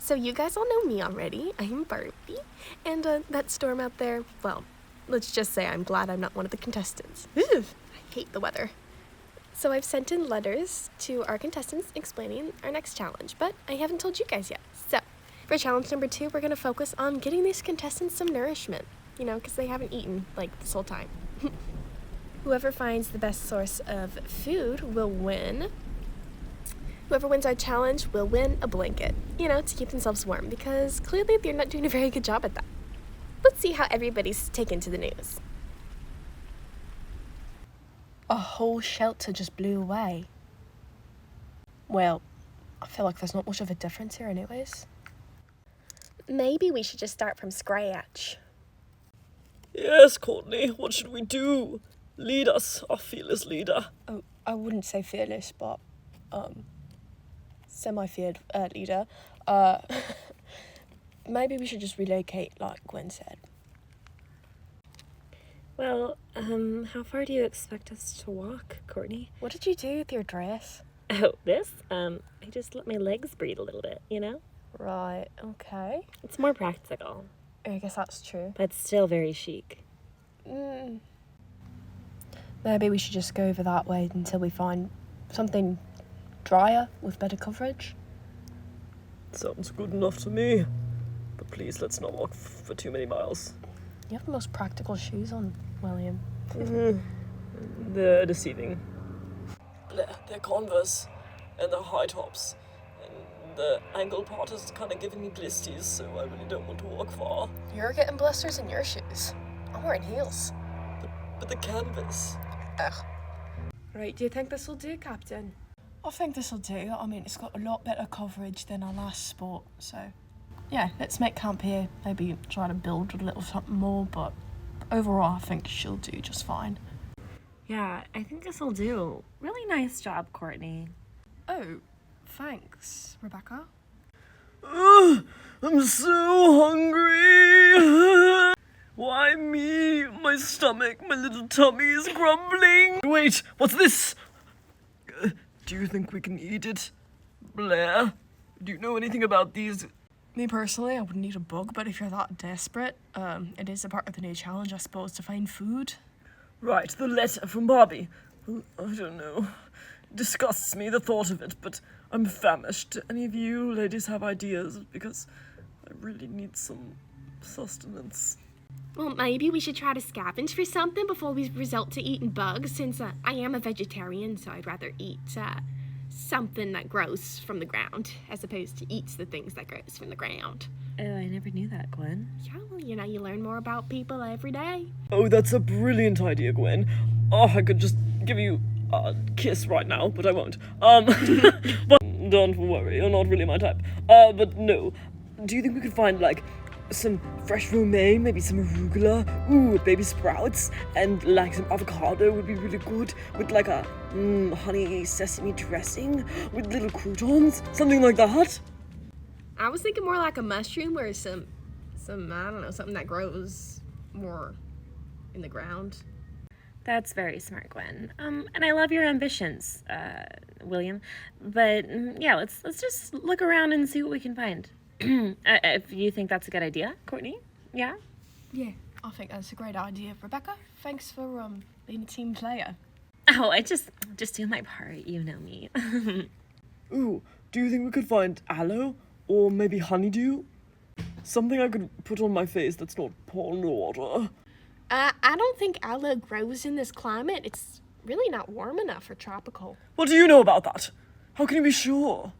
So you guys all know me already. I am Barbie. And that storm out there, well, let's just say I'm glad I'm not one of the contestants. Ugh, I hate the weather. So I've sent in letters to our contestants explaining our next challenge, but I haven't told you guys yet. So for challenge number 2, we're going to focus on getting these contestants some nourishment, because they haven't eaten this whole time. Whoever finds the best source of food will win. Whoever wins our challenge will win a blanket, to keep themselves warm, because clearly they're not doing a very good job at that. Let's see how everybody's taken to the news. A whole shelter just blew away. Well, I feel like there's not much of a difference here anyways. Maybe we should just start from scratch. Yes, Courtney, what should we do? Lead us, our fearless leader. Oh, I wouldn't say fearless, but, semi-feared leader. Maybe we should just relocate, like Gwen said. Well, how far do you expect us to walk, Courtney? What did you do with your dress? Oh, this? I just let my legs breathe a little bit, Right, okay. It's more practical. I guess that's true. But still very chic. Maybe we should just go over that way until we find something drier with better coverage. Sounds good enough to me. But please, let's not walk for too many miles. You have the most practical shoes on, William. They're deceiving. They're Converse, and they're high tops. And the ankle part is kind of giving me blisters, so I really don't want to walk far. You're getting blisters in your shoes. I'm wearing heels. But the canvas. Ugh. Right, do you think this will do, Captain? I think this will do. I mean, it's got a lot better coverage than our last spot, so... Yeah, let's make camp here. Maybe try to build a little something more, but overall I think she'll do just fine. Yeah, I think this will do. Really nice job, Courtney. Oh, thanks, Rebecca. I'm so hungry. Why me? My stomach, my little tummy is grumbling. Wait, what's this? Do you think we can eat it? Blair, do you know anything about these? Me personally, I wouldn't eat a bug, but if you're that desperate, it is a part of the new challenge, I suppose, to find food. Right, the letter from Barbie. Well, I don't know. It disgusts me, the thought of it, but I'm famished. Do any of you ladies have ideas? Because I really need some sustenance. Well, maybe we should try to scavenge for something before we resort to eating bugs, since I am a vegetarian, so I'd rather eat something that grows from the ground as opposed to eats the things that grows from the ground. Oh, I never knew that, Gwen. Yeah, well, you learn more about people every day. Oh, that's a brilliant idea, Gwen. Oh, I could just give you a kiss right now, but I won't. But don't worry, you're not really my type. But no. Do you think we could find, some fresh romaine, maybe some arugula, baby sprouts, and some avocado would be really good, with a honey sesame dressing, with little croutons, something like that? I was thinking more like a mushroom or some I don't know, something that grows more in the ground. That's very smart, Gwen. And I love your ambitions, William. But yeah, let's just look around and see what we can find. If you think that's a good idea, Courtney? Yeah? Yeah, I think that's a great idea. Rebecca, thanks for being a team player. Oh, I just do my part, you know me. Ooh, do you think we could find aloe? Or maybe honeydew? Something I could put on my face that's not pond water. I don't think aloe grows in this climate. It's really not warm enough for tropical. What do you know about that? How can you be sure?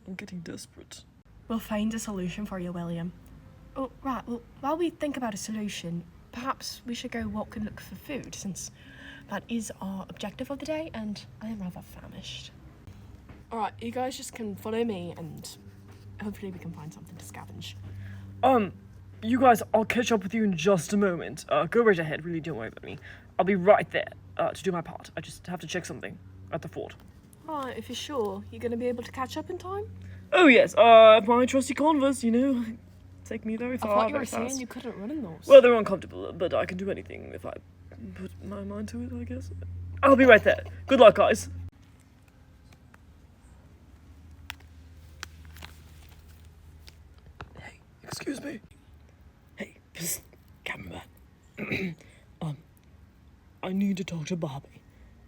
I'm getting desperate. We'll find a solution for you, William. Oh, right, well, while we think about a solution, perhaps we should go walk and look for food, since that is our objective of the day, and I am rather famished. Alright, you guys just can follow me, and hopefully we can find something to scavenge. You guys, I'll catch up with you in just a moment. Go right ahead, really don't worry about me. I'll be right there, to do my part. I just have to check something at the fort. Alright, if you're sure, you're gonna be able to catch up in time? Oh yes, my trusty Converse, take me very far. I thought you were very saying fast. you couldn't run in those. Well, they're uncomfortable, but I can do anything if I put my mind to it, I guess. I'll be right there. Good luck, guys. Excuse me. Hey, psst, cameraman. I need to talk to Barbie.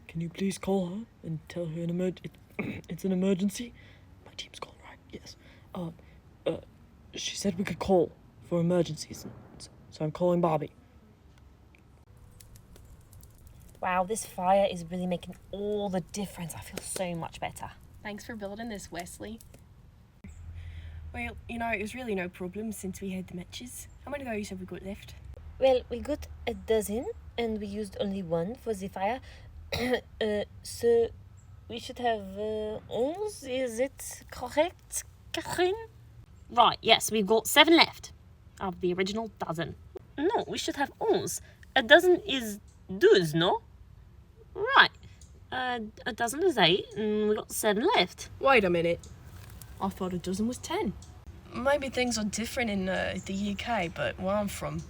Can you please call her and tell her it's an emergency? My team's calling, right? Yes. She said we could call for emergencies, so I'm calling Barbie. Wow, this fire is really making all the difference. I feel so much better. Thanks for building this, Wesley. Well, it was really no problem since we had the matches. How many of those have we got left? Well, we got a dozen, and we used only one for the fire. So we should have 11, is it correct, Catherine? Right, yes, we've got 7 left of the original dozen. No, we should have 11. A dozen is 12, no? Right. A dozen is 8, and we got 7 left. Wait a minute. I thought a dozen was 10. Maybe things are different in the UK, but where I'm from,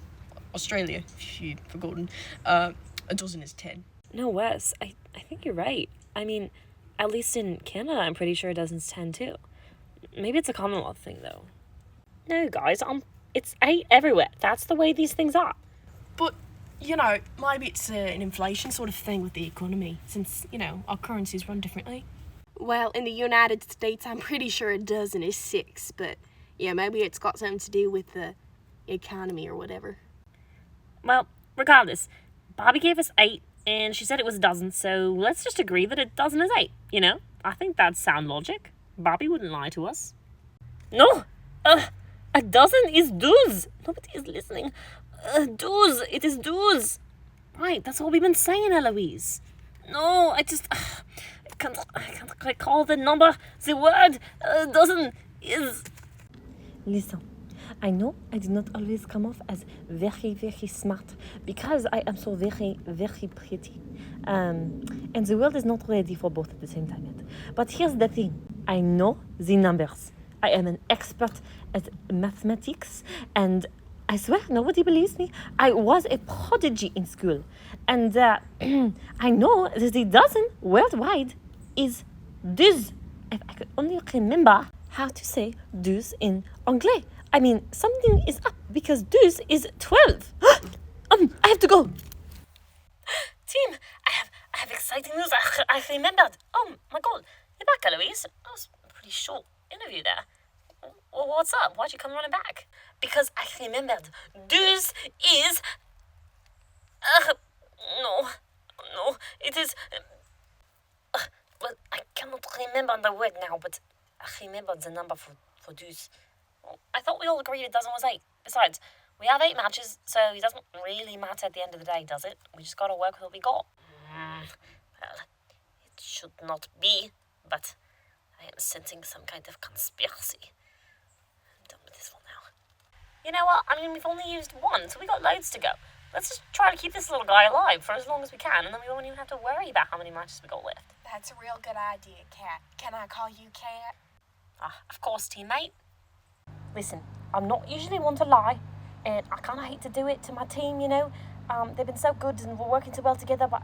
Australia, if you'd forgotten, a dozen is 10. No, Wes, I think you're right. I mean, at least in Canada, I'm pretty sure a dozen's 10 too. Maybe it's a Commonwealth thing, though. No, guys, it's 8 everywhere. That's the way these things are. But, maybe it's an inflation sort of thing with the economy, since, our currencies run differently. Well, in the United States, I'm pretty sure a dozen is 6, but yeah, maybe it's got something to do with the economy or whatever. Well, regardless, Barbie gave us 8, and she said it was a dozen, so let's just agree that a dozen is 8, I think that's sound logic. Barbie wouldn't lie to us. No! A dozen is 12. Nobody is listening. 12. It is 12. Right, that's what we've been saying, Eloise. No, I can't recall the number. The word dozen is... Listen, I know I do not always come off as very, very smart because I am so very, very pretty. And the world is not ready for both at the same time yet. But here's the thing. I know the numbers. I am an expert at mathematics, and I swear nobody believes me. I was a prodigy in school. And I know that the dozen worldwide is 12. If I could only remember how to say 12 in Anglais. I mean, something is up because 12 is 12. I have to go. Team, I have exciting news. I remembered. Oh my God, you're back, Eloise. That was a pretty short interview there. Well, what's up? Why'd you come running back? Because I remembered. 12 is... No, it is... well, I cannot remember the word now, but I remembered the number for 12. Well, I thought we all agreed a dozen was 8. Besides, we have 8 matches, so it doesn't really matter at the end of the day, does it? We just gotta work with what we got. Well, it should not be, but I am sensing some kind of conspiracy. I'm done with this one now. You know what? I mean, we've only used 1, so we got loads to go. Let's just try to keep this little guy alive for as long as we can, and then we won't even have to worry about how many matches we got left. That's a real good idea, Cat. Can I call you Cat? Of course, teammate. Listen, I'm not usually one to lie, and I kind of hate to do it to my team, They've been so good and we're working so well together, but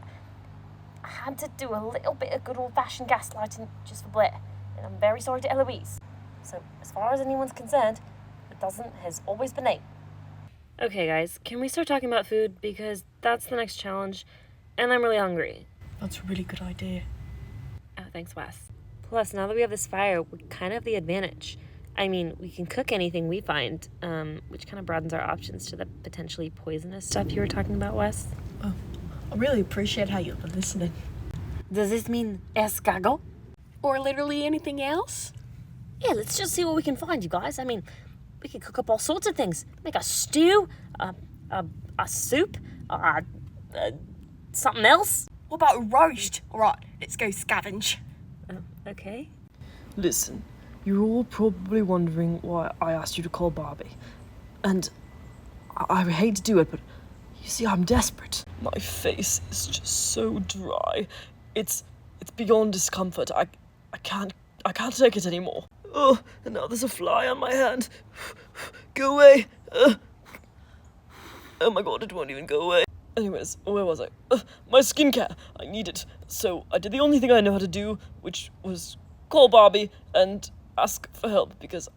I had to do a little bit of good old-fashioned gaslighting just for Blair, and I'm very sorry to Eloise. So, as far as anyone's concerned, the dozen has always been 8. Okay, guys, can we start talking about food? Because that's the next challenge, and I'm really hungry. That's a really good idea. Oh, thanks, Wes. Plus, now that we have this fire, we kind of have the advantage. I mean, we can cook anything we find, which kind of broadens our options to the potentially poisonous stuff you were talking about, Wes. Oh, I really appreciate how you're listening. Does this mean escargot? Or literally anything else? Yeah, let's just see what we can find, you guys. I mean, we could cook up all sorts of things. Make a stew, a soup, something else. What about a roast? Alright, let's go scavenge. Okay. Listen, you're all probably wondering why I asked you to call Barbie. And I hate to do it, but you see, I'm desperate. My face is just so dry. It's beyond discomfort. I can't take it anymore. Oh, and now there's a fly on my hand. Go away. Oh my God, it won't even go away. Anyways, where was I? My skincare. I need it. So I did the only thing I know how to do, which was call Barbie and ask for help, because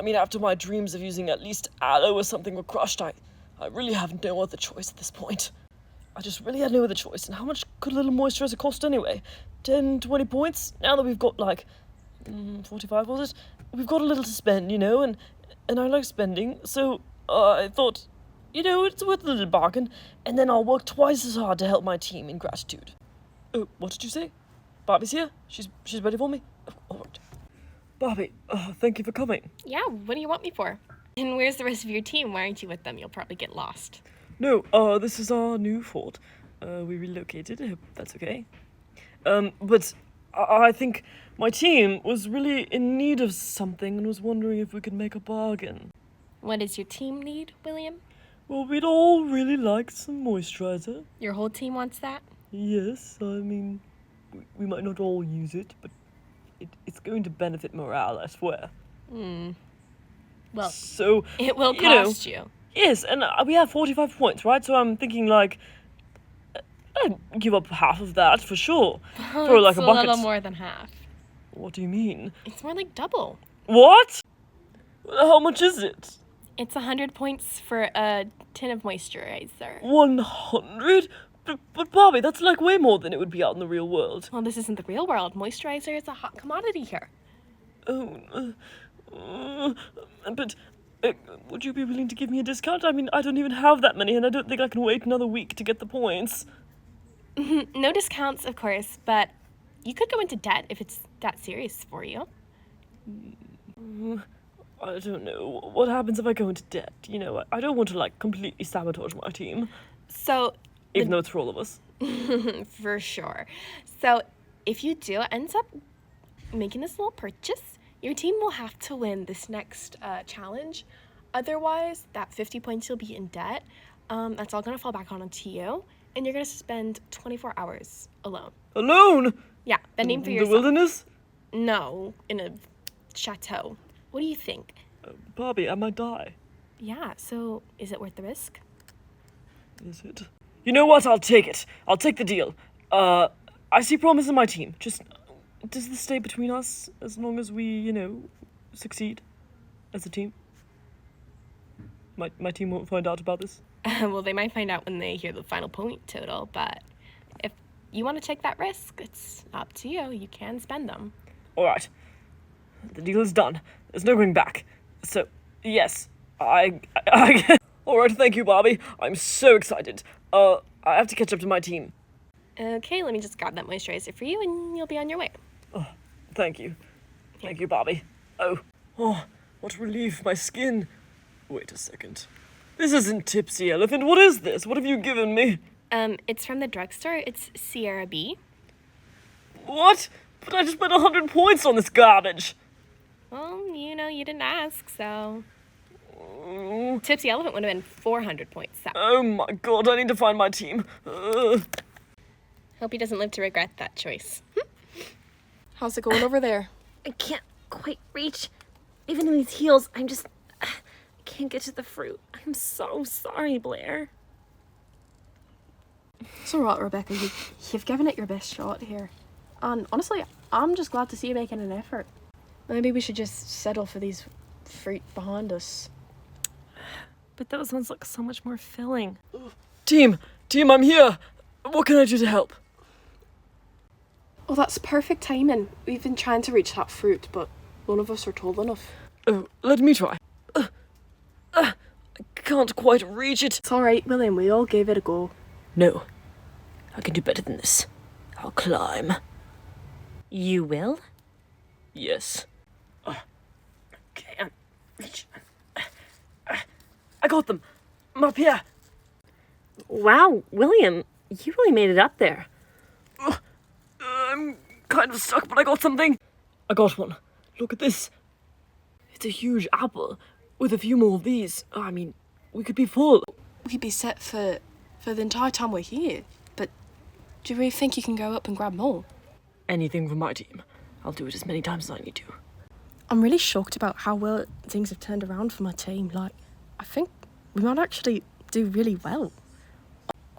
I mean, after my dreams of using at least aloe or something were crushed, I really have no other choice at this point. I just really had no other choice. And how much could a little moisturizer cost anyway? 10, 20 points? Now that we've got, 45, was it? We've got a little to spend, and I like spending, so I thought, it's worth a little bargain, and then I'll work twice as hard to help my team in gratitude. Oh, what did you say? Barbie's here? She's ready for me? Oh, all right. Barbie, thank you for coming. Yeah, what do you want me for? And where's the rest of your team? Why aren't you with them? You'll probably get lost. No, this is our new fort. We relocated, I hope that's okay. But I think my team was really in need of something and was wondering if we could make a bargain. What does your team need, William? Well, we'd all really like some moisturizer. Your whole team wants that? Yes, I mean, we might not all use it, but it's going to benefit morale, I swear. Well, so it will cost you. Yes, and we have 45 points, right? So I'm thinking, I'd give up half of that for sure. For It's a a bucket. little more than half. What do you mean? It's more like double. What? How much is it? It's 100 points for a tin of moisturizer. 100? But Barbie, that's way more than it would be out in the real world. Well, this isn't the real world. Moisturizer is a hot commodity here. Oh, but would you be willing to give me a discount? I mean, I don't even have that many, and I don't think I can wait another week to get the points. No discounts, of course, but you could go into debt if it's that serious for you. I don't know. What happens if I go into debt? I don't want to, completely sabotage my team. So, Even though it's for all of us. for sure. So, if you do end up making this little purchase, your team will have to win this next challenge. Otherwise, that 50 points you'll be in debt, that's all going to fall back onto you. And you're going to spend 24 hours alone. Alone? Yeah, bending for In yourself. the wilderness? No, in a chateau. What do you think? Barbie, I might die. Yeah, so is it worth the risk? Is it? You know what? I'll take it. I'll take the deal. I see promise in my team. Just, does this stay between us as long as we, succeed as a team? My team won't find out about this. Well, they might find out when they hear the final point total, but if you want to take that risk, it's up to you. You can spend them. All right. The deal is done. There's no going back. So, yes, I All right, thank you, Barbie. I'm so excited. I have to catch up to my team. Okay, let me just grab that moisturizer for you and you'll be on your way. Oh, thank you. Thank you, Barbie. Oh, what relief, my skin. Wait a second. This isn't Tipsy Elephant. What is this? What have you given me? It's from the drugstore. It's Sierra B. What? But I just spent 100 points on this garbage. Well, you didn't ask, so... Tipsy Elephant would have been 400 points, so... Oh my god, I need to find my team. Hope he doesn't live to regret that choice. How's it going over there? I can't quite reach. Even in these heels, I can't get to the fruit. I'm so sorry, Blair. It's alright, Rebecca. You've given it your best shot here. And honestly, I'm just glad to see you making an effort. Maybe we should just settle for these fruit behind us. But those ones look so much more filling. Team, I'm here. What can I do to help? Oh, that's perfect timing. We've been trying to reach that fruit, but none of us are tall enough. Oh, let me try. I can't quite reach it. It's alright, William. We all gave it a go. No, I can do better than this. I'll climb. You will? Yes. Okay, reach. I got them. I'm up here. Wow, William, you really made it up there. I'm kind of stuck, but I got something. I got one. Look at this. It's a huge apple. With a few more of these, I mean, we could be full. We'd be set for the entire time we're here. But do you really think you can go up and grab more? Anything from my team. I'll do it as many times as I need to. I'm really shocked about how well things have turned around for my team. I think we might actually do really well.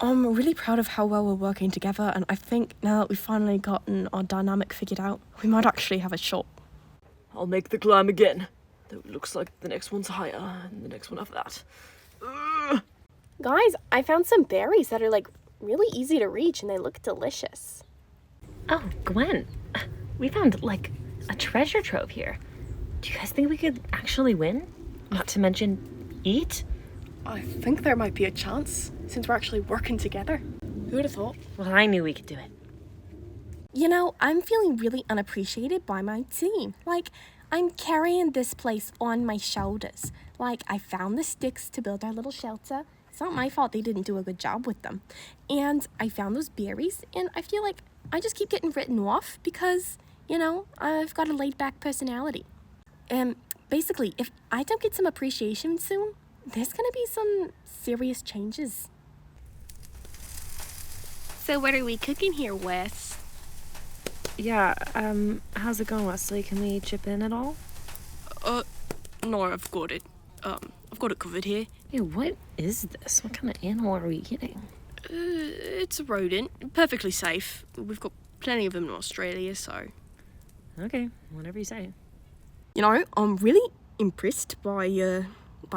I'm really proud of how well we're working together, and I think now that we've finally gotten our dynamic figured out, we might actually have a shot. I'll make the climb again. Though it looks like the next one's higher, and the next one after that. Ugh. Guys, I found some berries that are like really easy to reach and they look delicious. Oh, Gwen, we found like a treasure trove here. Do you guys think we could actually win? Not to mention eat? I think there might be a chance, since we're actually working together. Who would have thought? Well, I knew we could do it. You know, I'm feeling really unappreciated by my team. Like, I'm carrying this place on my shoulders. Like, I found the sticks to build our little shelter. It's not my fault they didn't do a good job with them. And I found those berries, and I feel like I just keep getting written off because, you know, I've got a laid-back personality. And basically, if I don't get some appreciation soon, there's gonna be some serious changes. So what are we cooking here, Wes? Yeah, how's it going, Wesley? Can we chip in at all? No, I've got it. I've got it covered here. Hey, what is this? What kind of animal are we eating? It's a rodent. Perfectly safe. We've got plenty of them in Australia, so... Okay, whatever you say. You know, I'm really impressed by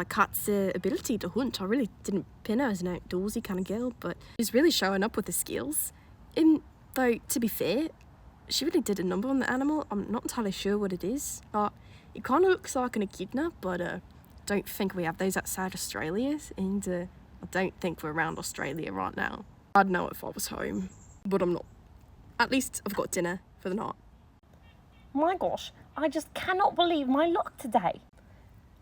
Kat's ability to hunt. I really didn't pin her as an outdoorsy kind of girl, but she's really showing up with the skills. Though, to be fair, she really did a number on the animal. I'm not entirely sure what it is. It kind of looks like an echidna, but don't think we have those outside Australia, and I don't think we're around Australia right now. I'd know if I was home, but I'm not. At least I've got dinner for the night. My gosh, I just cannot believe my luck today.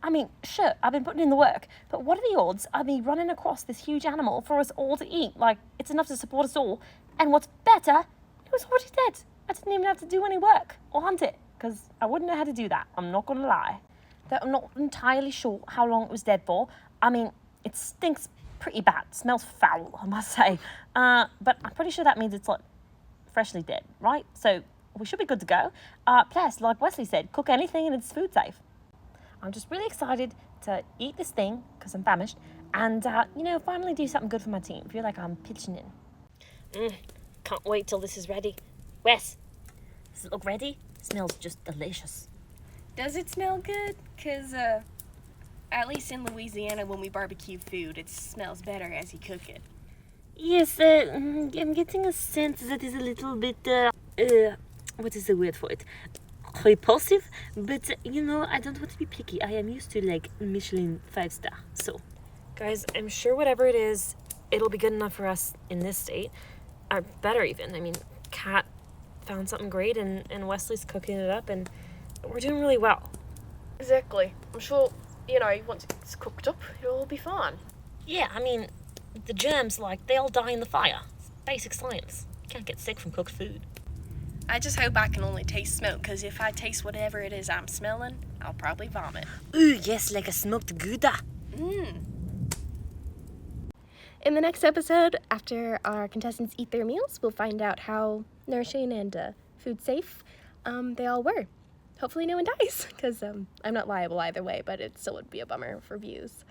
I mean, sure, I've been putting in the work, but what are the odds of me running across this huge animal for us all to eat? Like, it's enough to support us all. And what's better, it was already dead. I didn't even have to do any work or hunt it, because I wouldn't know how to do that. I'm not going to lie. Though I'm not entirely sure how long it was dead for. I mean, it stinks pretty bad. It smells foul, I must say. But I'm pretty sure that means it's, like, freshly dead, right? So we should be good to go. Plus, like Wesley said, cook anything and it's food safe. I'm just really excited to eat this thing, because I'm famished, and, finally do something good for my team. Feel like I'm pitching in. Can't wait till this is ready. Wes, does it look ready? It smells just delicious. Does it smell good? Because, at least in Louisiana, when we barbecue food, it smells better as you cook it. Yes, I'm getting a sense that is a little bit, what is the word for it? Repulsive, but, I don't want to be picky. I am used to, Michelin 5-star, so. Guys, I'm sure whatever it is, it'll be good enough for us in this state. Or better even. I mean, Kat found something great, and Wesley's cooking it up, and we're doing really well. Exactly. I'm sure, once it's cooked up, it'll all be fine. Yeah, I mean, the germs, they all die in the fire. It's basic science. You can't get sick from cooked food. I just hope I can only taste smoke, because if I taste whatever it is I'm smelling, I'll probably vomit. Ooh, yes, like a smoked Gouda. In the next episode, after our contestants eat their meals, we'll find out how nourishing and food safe they all were. Hopefully no one dies, because I'm not liable either way, but it still would be a bummer for views.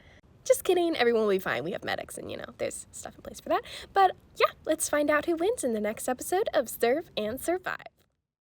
Just kidding, everyone will be fine. We have medics and, there's stuff in place for that. But yeah, let's find out who wins in the next episode of Serve and Survive.